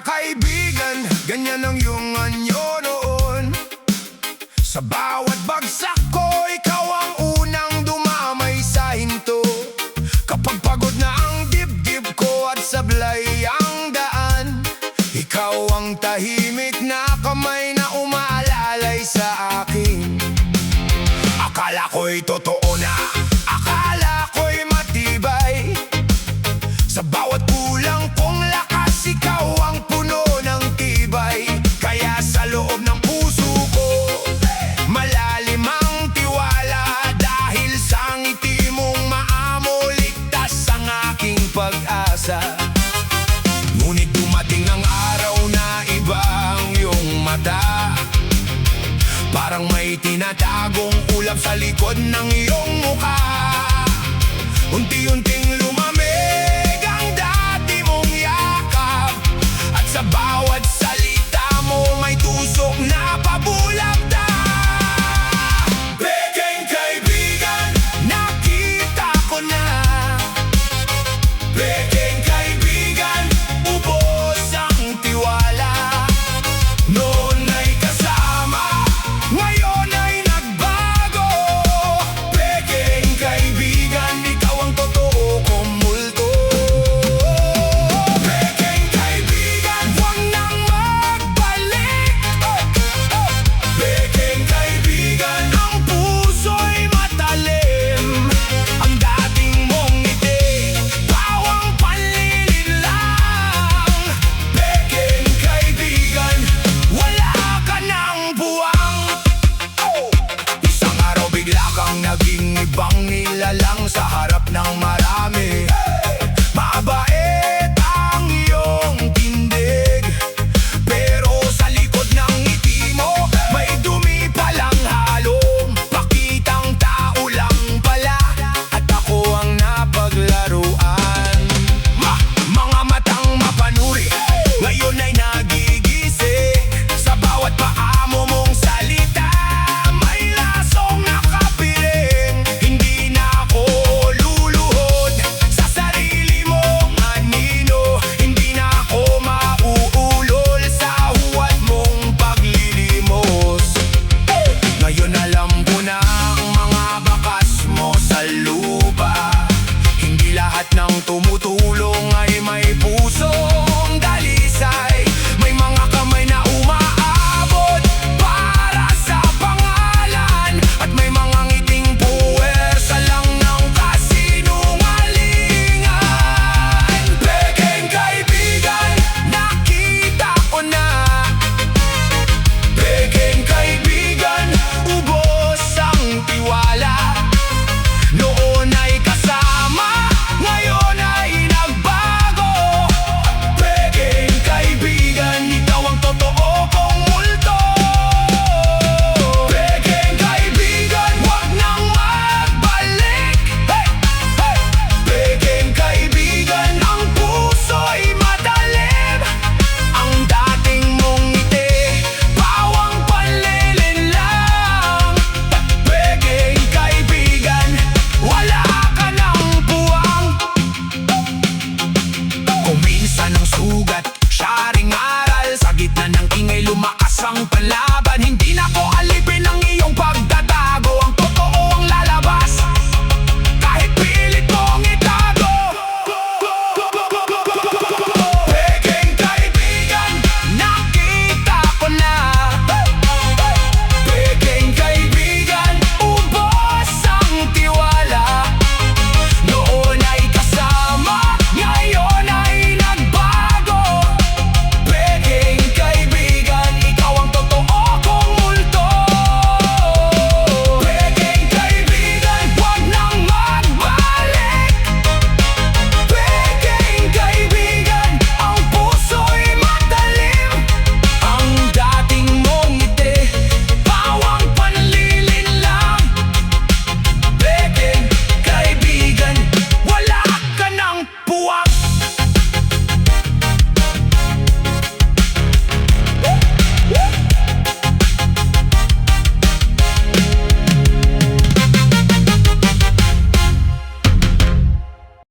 kaibigan, ganyan ang iyong anyo noon. Sa bawat bagsak ko, ikaw ang unang dumamay sa hinto. Kapag pagod na ang dibdib ko at sablay ang daan, ikaw ang tahimik na kamay na umaalalay sa akin. Akala ko'y totoo na, akala ko'y matibay. Sa bawat kulang kong lakas, ikaw ang puno ng tibay. Kaya sa loob ng puso ko, malalim ang tiwala. Dahil sa ngiti mong maamo, ligtas ang aking pag-asa. Ngunit dumating ang araw na iba ang iyong mata. Parang may tinatagong ulap sa likod ng iyong mukha. Unti-unting lumamig ang dati mong yakap, at sa bawat salita mo may tusok na pabulagta. Peking kaibigan, nakita ko na. Peking kaibigan, ubos ang tiwala. Noon ay kasama, ngayon ay nagbago. Peking kaibigan, ikaw ang totoo kong multo. Peking kaibigan, huwag nang magbalik. Peking kaibigan, ang puso'y matalim. Ang dating mong ngiti, pawang panlilinlang. Peking kaibigan, wala ka ng buwang. Isang araw bigla kang naging ibang nilalang sa harap ng